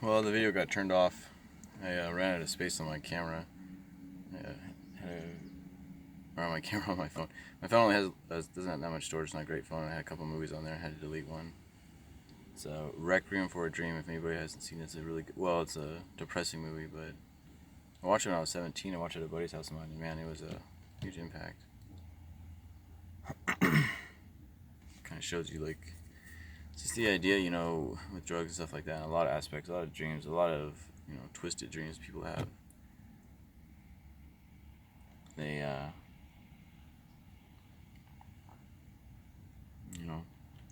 Well, the video got turned off. I ran out of space on my camera. I ran my camera on my phone. My phone only doesn't have that much storage. It's not a great phone. I had a couple movies on there. I had to delete one. It's Requiem for a Dream. If anybody hasn't seen it, it's a really good. Well, it's a depressing movie, but I watched it when I was 17. I watched it at a buddy's house of mine, and man, it was a huge impact. Kind of shows you like just the idea, with drugs and stuff like that, and a lot of aspects, a lot of dreams, a lot of twisted dreams people have. They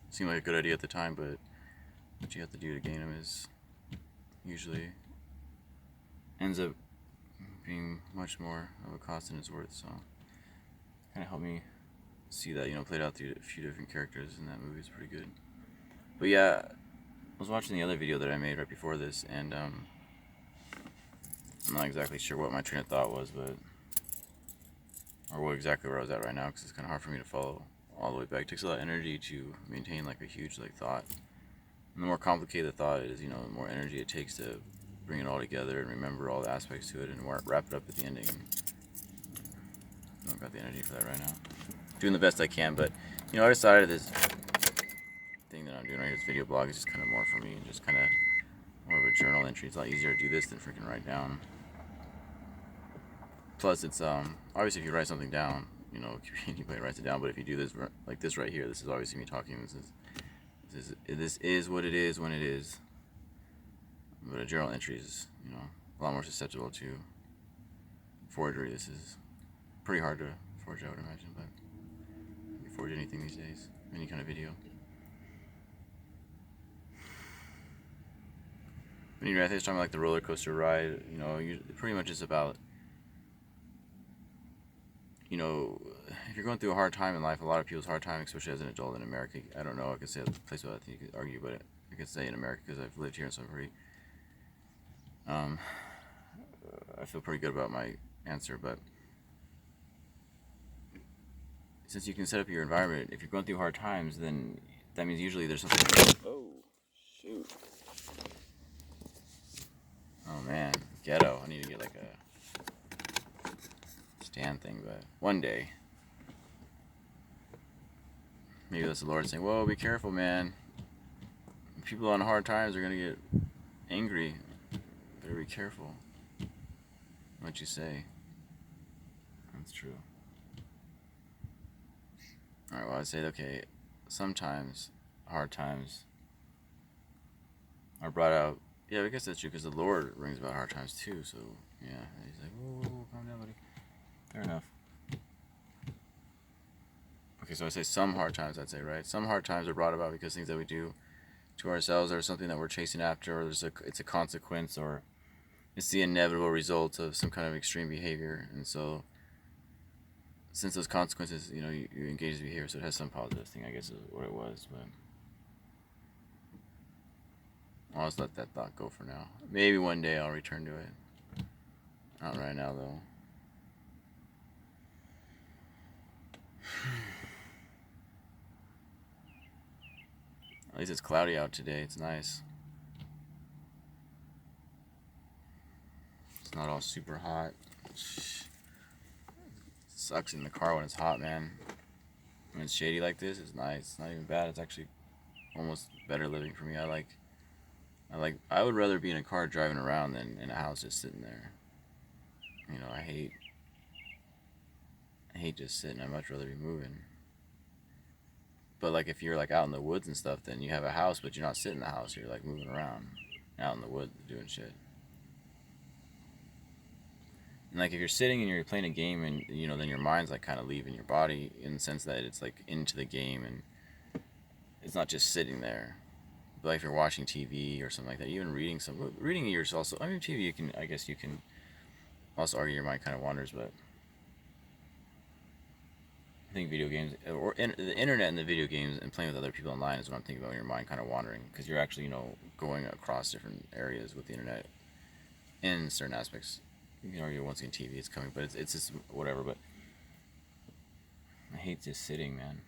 seem like a good idea at the time, but what you have to do to gain them is usually ends up being much more of a cost than it's worth. So kind of helped me see that played out through a few different characters in that movie. Is pretty good. But yeah, I was watching the other video that I made right before this, and I'm not exactly sure what my train of thought was, or what exactly where I was at right now, because it's kind of hard for me to follow all the way back. It takes a lot of energy to maintain like a huge thought. And the more complicated the thought is, the more energy it takes to bring it all together and remember all the aspects to it and wrap it up at the ending. I don't got the energy for that right now. Doing the best I can, but I decided this thing that I'm doing right here, this video blog, is just kind of more for me and just kind of more of a journal entry. It's a lot easier to do this than freaking write down. Plus, it's obviously if you write something down, anybody writes it down. But if you do this like this right here, this is obviously me talking. This is what it is when it is. But a journal entry is a lot more susceptible to forgery. This is pretty hard to forge, I would imagine. But you can forge anything these days, any kind of video. But anyway, I think it's talking about like the roller coaster ride. It pretty much is about if you're going through a hard time in life, a lot of people's hard time, especially as an adult in America, I don't know, I could say a place where I think you could argue, but I could say in America because I've lived here, so I'm pretty, I feel pretty good about my answer. But since you can set up your environment, if you're going through hard times, then that means usually there's something. Oh, shoot. Oh man, ghetto. I need to get like a stand thing, but one day. Maybe that's the Lord saying, whoa, be careful, man. People on hard times are going to get angry. Better be careful what you say. That's true. Alright, well, I'd say, okay, sometimes hard times are brought out. Yeah, I guess that's true, because the Lord brings about hard times too, so, yeah. He's like, whoa, calm down, buddy. Fair enough. Okay, so I say some hard times, I'd say, right? Some hard times are brought about because things that we do to ourselves or something that we're chasing after, or it's a consequence, or it's the inevitable result of some kind of extreme behavior. And so since those consequences, you engage the behavior, so it has some positive thing, I guess is what it was. But I'll just let that thought go for now. Maybe one day I'll return to it. Not right now, though. At least it's cloudy out today. It's nice. It's not all super hot. Sucks in the car when it's hot, man. When it's shady like this, it's nice. It's not even bad. It's actually almost better living for me. I would rather be in a car driving around than in a house just sitting there. I hate just sitting. I'd much rather be moving. But like if you're like out in the woods and stuff, then you have a house, but you're not sitting in the house. You're like moving around out in the woods doing shit. And like if you're sitting and you're playing a game, and then your mind's like kind of leaving your body in the sense that it's like into the game, and it's not just sitting there. But like if you're watching TV or something like that, even reading yours also. I mean, TV I guess you can also argue your mind kind of wanders, but I think video games or the internet and the video games and playing with other people online is what I'm thinking about when your mind kind of wandering, because you're actually going across different areas with the internet in certain aspects. You're once again TV, it's coming, but it's just whatever. But I hate just sitting, man.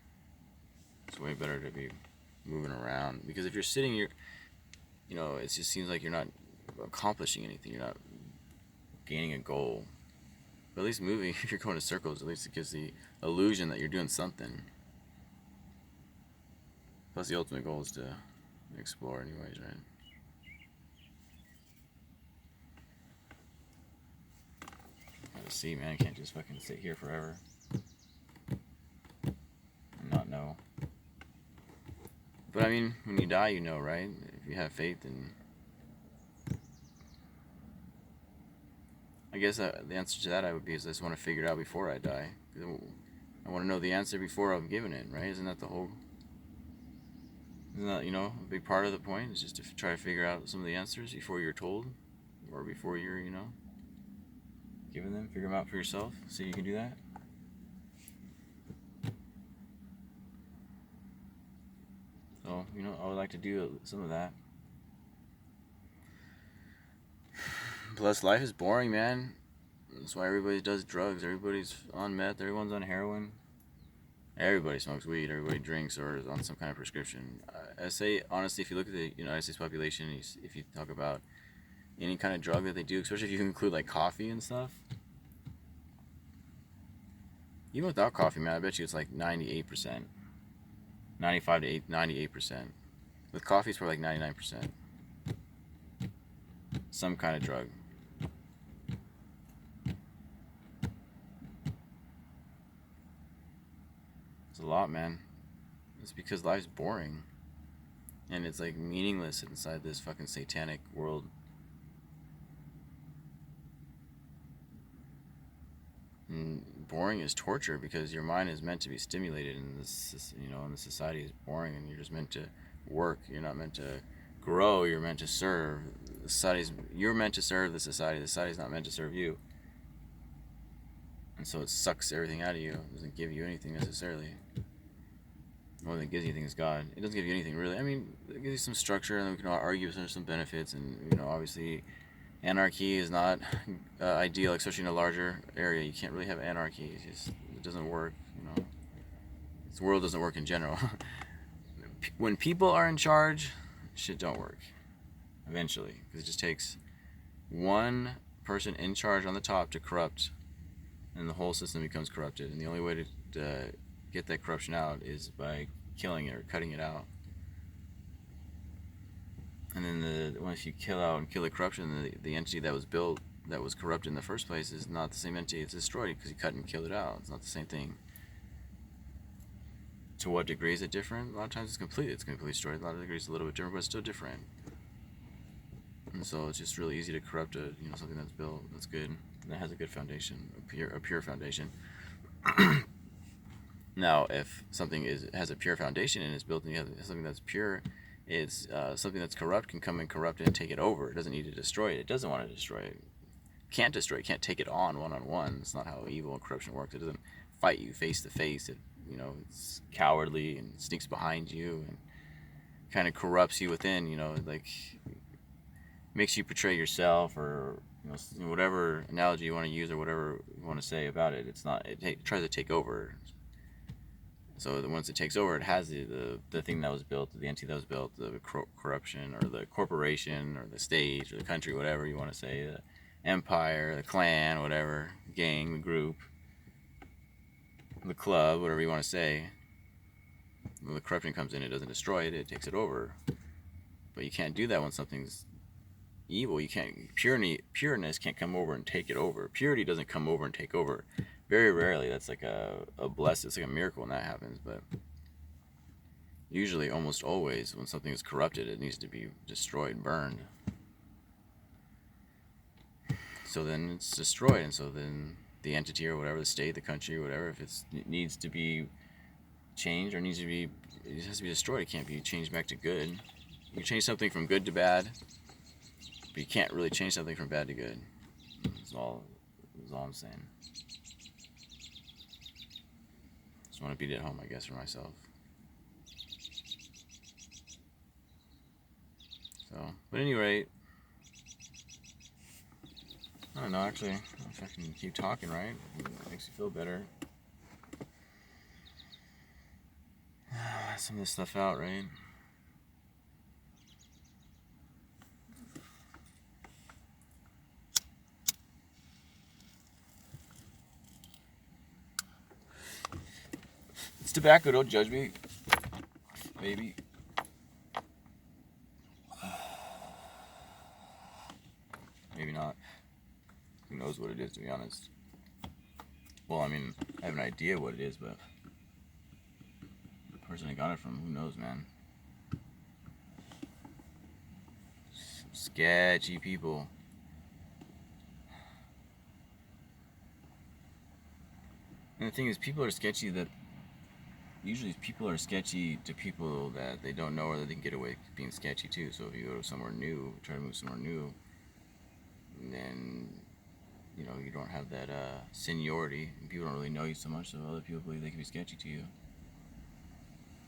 It's way better to be moving around, because if you're sitting, it just seems like you're not accomplishing anything. You're not gaining a goal. But at least moving, if you're going in circles, at least it gives the illusion that you're doing something. Plus, the ultimate goal is to explore, anyways, right? Gotta see, man. You can't just fucking sit here forever and not know. But I mean, when you die, you know, right? If you have faith, then I guess the answer to that I would be is I just want to figure it out before I die. I want to know the answer before I'm given it, right? Isn't that the whole? Isn't that, you know, a big part of the point? Is just to try to figure out some of the answers before you're told, or before you're, you know, given them. Figure them out for yourself. See if you can do that. So, you know, I would like to do some of that. Plus, life is boring, man. That's why everybody does drugs. Everybody's on meth. Everyone's on heroin. Everybody smokes weed. Everybody drinks or is on some kind of prescription. I say, honestly, if you look at the United States population, if you talk about any kind of drug that they do, especially if you include like coffee and stuff, even without coffee, man, I bet you it's like 98%. 95 to 98%. With coffee, it's probably like 99%. Some kind of drug. It's a lot, man. It's because life's boring. And it's like meaningless inside this fucking satanic world. And boring is torture because your mind is meant to be stimulated, and this, you know, and the society is boring, and you're just meant to work. You're not meant to grow. You're meant to serve. You're meant to serve the society. The society's not meant to serve you. And so it sucks everything out of you. It doesn't give you anything necessarily. More than it gives you anything is God. It doesn't give you anything really. I mean, it gives you some structure, and then we can argue some benefits, and you know, obviously, anarchy is not ideal, especially in a larger area. You can't really have anarchy. It doesn't work. You know, this world doesn't work in general. When people are in charge, shit don't work. Eventually, because it just takes one person in charge on the top to corrupt, and the whole system becomes corrupted. And the only way to get that corruption out is by killing it or cutting it out. And then once you kill the corruption, the entity that was built, that was corrupt in the first place, is not the same entity. It's destroyed because you cut and killed it out. It's not the same thing. To what degree is it different? A lot of times it's completely destroyed. A lot of degrees a little bit different, but it's still different. And so it's just really easy to corrupt something that's built, that's good, that has a good foundation, a pure foundation. Now, if something has a pure foundation and is built, and you have something that's pure, it's something that's corrupt can come and corrupt it and take it over. It doesn't need to destroy it. It doesn't want to destroy it. Can't destroy it. Can't take it on one-on-one. It's not how evil and corruption works. It doesn't fight you face to face. It's cowardly and sneaks behind you and kind of corrupts you within. Like makes you portray yourself, or whatever analogy you want to use or whatever you want to say about it. It's not. It tries to take over. So once it takes over, it has the thing that was built, the entity that was built, the corruption, or the corporation, or the state, or the country, whatever you want to say, the empire, the clan, whatever, gang, the group, the club, whatever you want to say. When the corruption comes in, it doesn't destroy it, it takes it over. But you can't do that when something's evil. You can't. Pureness can't come over and take it over. Purity doesn't come over and take over. Very rarely. That's like a blessing. It's like a miracle when that happens. But usually, almost always, when something is corrupted, it needs to be destroyed, burned. So then it's destroyed, and so then the entity or whatever, the state, the country, whatever, if it needs to be changed or it has to be destroyed. It can't be changed back to good. You can change something from good to bad, but you can't really change something from bad to good. That's all I'm saying. Just want to beat it home, I guess, for myself. So, but at any rate, I don't know, actually, if I can keep talking, right? It makes you feel better. Some of this stuff out, right? It's tobacco. Don't judge me. Maybe. Maybe not. Who knows what it is, to be honest. Well, I mean, I have an idea what it is, but the person I got it from, who knows, man. Sketchy people. And the thing is, people are sketchy that... Usually people are sketchy to people that they don't know or that they can get away with being sketchy too. So if you go to somewhere new, try to move somewhere new, then, you know, you don't have that seniority. And people don't really know you so much, so other people believe they can be sketchy to you.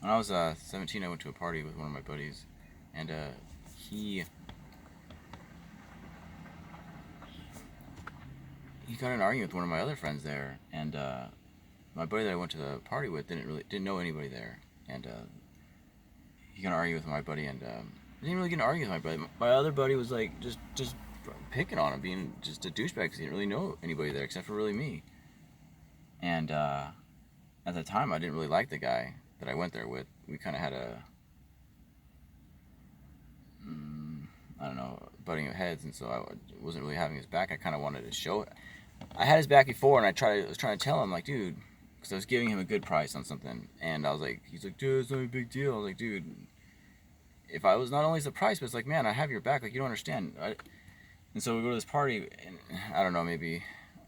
When I was 17, I went to a party with one of my buddies, and he got in an argument with one of my other friends there, and my buddy that I went to the party with didn't know anybody there, and he got in an argument with my buddy, and didn't really get in an argument with my buddy. My other buddy was like just picking on him, being just a douchebag because he didn't really know anybody there except for really me. And at the time, I didn't really like the guy that I went there with. We kind of had a I don't know, butting of heads, and so I wasn't really having his back. I kind of wanted to show it. I had his back before, and I was trying to tell him, like, dude, because I was giving him a good price on something, and I was like, he's like, dude, it's not a big deal. I was like, dude, if I was not only the price, but it's like, man, I have your back, like, you don't understand. And so we go to this party, and I don't know, I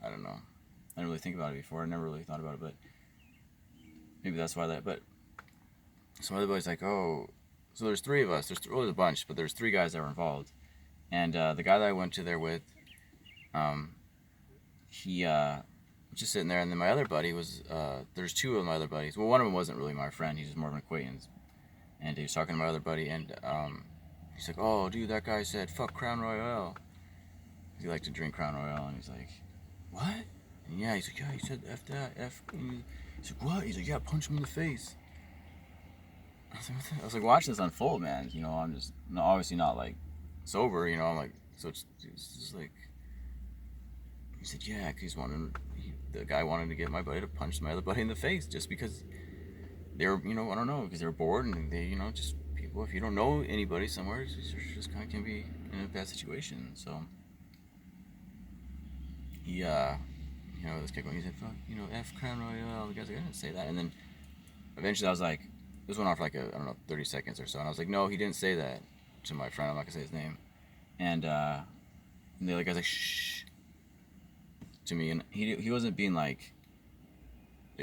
didn't really think about it before. I never really thought about it, but maybe that's why but some other buddy's like, oh, so there's three of us. There's a bunch, but there's three guys that were involved, and the guy that I went to there with, he was just sitting there, and then my other buddy was, there's two of my other buddies. Well, one of them wasn't really my friend, he's just more of an acquaintance, and he was talking to my other buddy, and he's like, oh, dude, that guy said, fuck Crown Royale. He liked to drink Crown Royale, and he's like, what? And yeah, he's like, yeah, he said F that, F, he's like, what? He's like, yeah, punch him in the face. I was like watching this unfold, man. You know, I'm just obviously not like sober. You know, I'm like, so it's just like, he said, yeah, because the guy wanted to get my buddy to punch my other buddy in the face just because they were, you know, I don't know, because they were bored, and they, you know, just people, if you don't know anybody somewhere, it's just kind of can be in a bad situation. So he, you know, this kid going, he said, fuck, you know, F Crown Royale. The guy's like, I didn't say that. And then eventually I was like, this went on for like, I don't know, 30 seconds or so. And I was like, no, he didn't say that to my friend. I'm not going to say his name. And the other guy's like, shh, to me. And he wasn't being like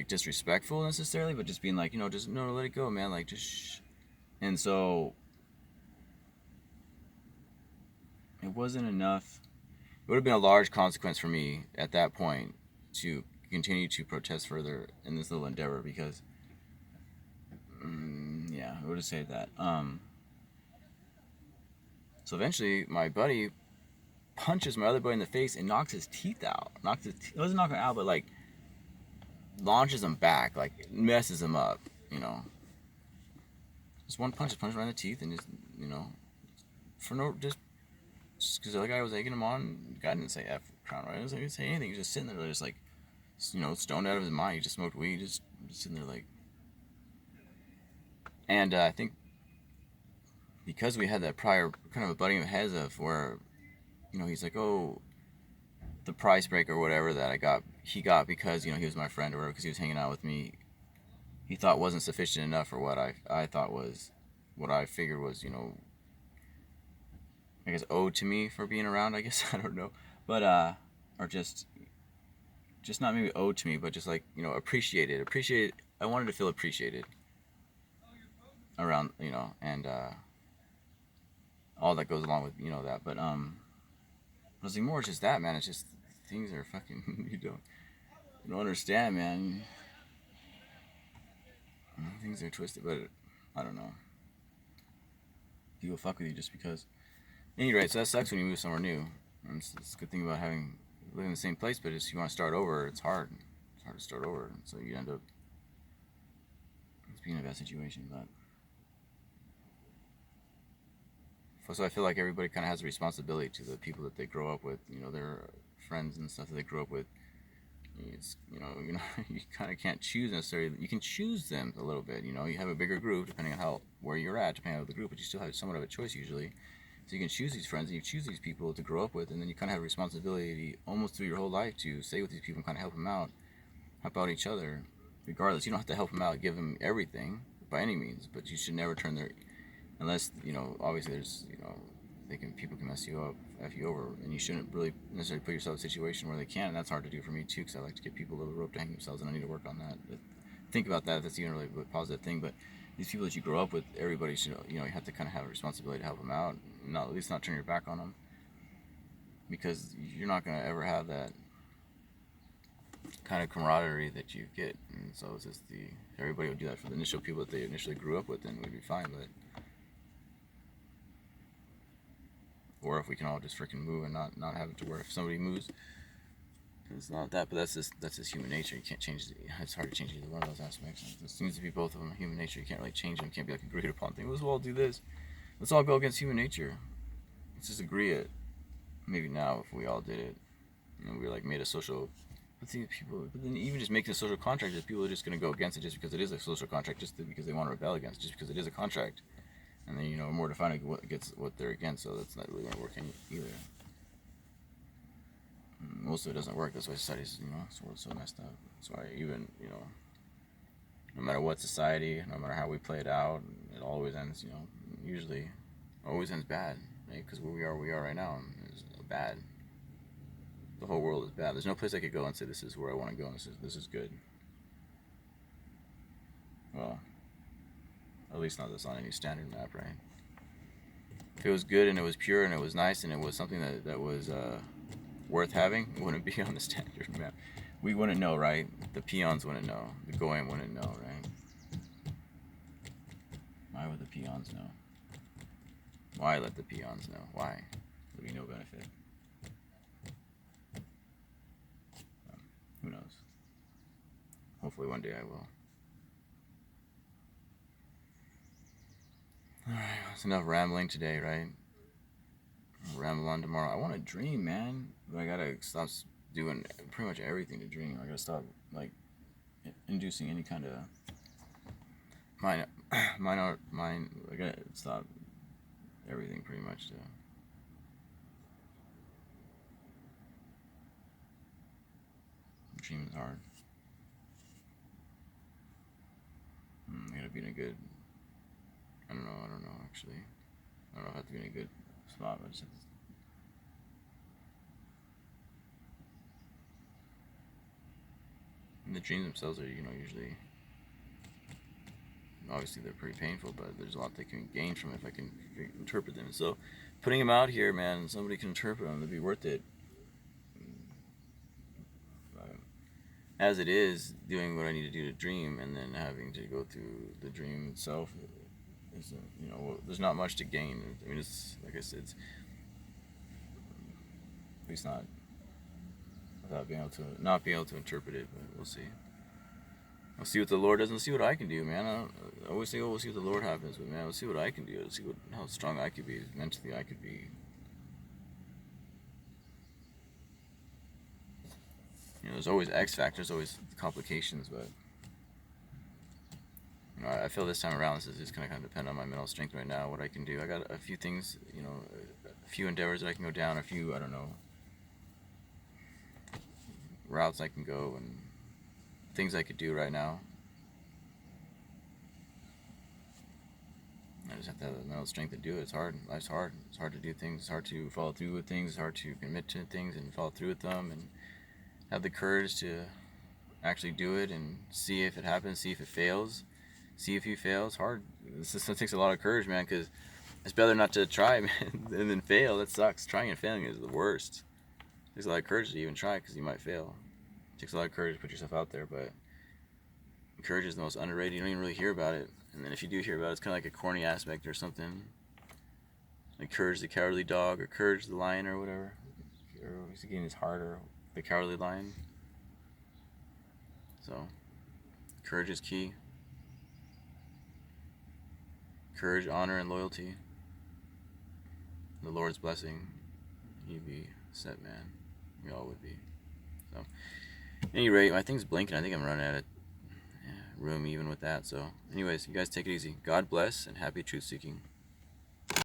disrespectful necessarily, but just being like, you know, just, no, let it go, man. Like, just shh. And so it wasn't enough. It would have been a large consequence for me at that point to continue to protest further in this little endeavor, because yeah, I would have said that. So eventually, my buddy punches my other buddy in the face and knocks his teeth out. It wasn't knocking him out, but like launches him back, like messes him up. You know, just one punch right in the teeth, and just, you know, for no just because the other guy was egging him on. The guy didn't say F Crown Royale. He didn't say anything. He was just sitting there, just like, you know, stoned out of his mind. He just smoked weed, just sitting there like. And I think because we had that prior kind of a butting of heads of where, you know, he's like, oh, the price break or whatever that he got because, you know, he was my friend or whatever, because he was hanging out with me, he thought wasn't sufficient enough for what I thought was, what I figured was, you know, I guess owed to me for being around, I guess. I don't know. But, or just not maybe owed to me, but just like, you know, appreciated. I wanted to feel appreciated around, you know, and all that goes along with, you know, that. But I was like, more it's just that, man. It's just things are fucking you don't understand, man. Things are twisted, but I don't know. People fuck with you just because. Anyway, so that sucks when you move somewhere new. And it's a good thing about living in the same place, but if you want to start over, it's hard. It's hard to start over, so you end up being in a bad situation. But so I feel like everybody kind of has a responsibility to the people that they grow up with, you know, their friends and stuff that they grew up with. it's you kind of can't choose necessarily. You can choose them a little bit. You have a bigger group depending on where you're at, depending on the group, but you still have somewhat of a choice usually. So you can choose these friends and you choose these people to grow up with, and then you kind of have a responsibility almost through your whole life to stay with these people and kind of help out each other. Regardless, you don't have to help them out, give them everything by any means, but you should never turn their, unless obviously there's people can mess you up, f you over, and you shouldn't really necessarily put yourself in a situation where they can, and that's hard to do for me too, because I like to give people a little rope to hang themselves, and I need to work on that. But think about that if that's even really a positive thing. But these people that you grow up with, everybody should, you have to kind of have a responsibility to help them out, and at least not turn your back on them, because you're not going to ever have that kind of camaraderie that you get. And so it's just everybody would do that for the initial people that they initially grew up with, then we'd be fine. But or if we can all just freaking move and not have it to where if somebody moves, it's not that. But that's just human nature. You can't change it's hard to change either one of those aspects. It seems to be both of them human nature. You can't really change them. You can't be like agreed upon thing. Let's all do this. Let's all go against human nature. Let's just agree it. Maybe now if we all did it, and we made a social. But then even just making a social contract, people are just going to go against it just because it is a social contract, just because they want to rebel against, just because it is a contract, and then more defining what they're against. So that's not really going to work either. Most of it doesn't work. That's why society's so messed up. That's why even no matter what society, no matter how we play it out, it always ends usually always ends bad, right? Because where we are right now is bad. The whole world is bad. There's no place I could go and say this is where I want to go and this is good. Well, at least not that's on any standard map, right? If it was good and it was pure and it was nice and it was something that was worth having, it wouldn't be on the standard map. We wouldn't know, right? The peons wouldn't know. The Goyim wouldn't know, right? Why would the peons know? Why let the peons know? Why? There'd be no benefit. Who knows? Hopefully one day I will. Alright, that's enough rambling today, right? I'll ramble on tomorrow. I want to dream, man. But I gotta stop doing pretty much everything to dream. I gotta stop, inducing any kind of mind. I gotta stop everything pretty much to. Dreaming is hard. I gotta be in a good. I don't know actually. I don't know if I have to be in a good spot, but I just have to. And the dreams themselves are, usually. Obviously, they're pretty painful, but there's a lot they can gain from it if I can interpret them. So, putting them out here, man, somebody can interpret them, it'd be worth it. As it is, doing what I need to do to dream, and then having to go through the dream itself, is there's not much to gain. I mean, it's like I said, it's at least not without not being able to interpret it. But we'll see. I'll see what the Lord does and see what I can do, man. I always say, we'll see what the Lord happens, but man, we'll see what I can do. Let's see how strong I could be, mentally I could be. There's always X factors, always complications, but I feel this time around this is just going to kind of depend on my mental strength right now, what I can do. I got a few things, a few endeavors that I can go down, a few, I don't know, routes I can go, and things I could do right now. I just have to have the mental strength to do it. It's hard. Life's hard. It's hard to do things. It's hard to follow through with things. It's hard to commit to things and follow through with them, and have the courage to actually do it and see if it happens, see if it fails, see if you fail. It's hard. This takes a lot of courage, man, because it's better not to try, man, and then fail. That sucks. Trying and failing is the worst. It takes a lot of courage to even try because you might fail. It takes a lot of courage to put yourself out there, but courage is the most underrated. You don't even really hear about it. And then if you do hear about it, it's kind of like a corny aspect or something. Like Courage the Cowardly Dog or Courage the Lion or whatever. Or he's getting his heart or the Cowardly Lion. So, courage is key. Courage, honor, and loyalty. The Lord's blessing. You'd be set, man. We all would be. So, At any rate, my thing's blinking. I think I'm running out of room even with that. So, anyways, you guys take it easy. God bless and happy truth seeking.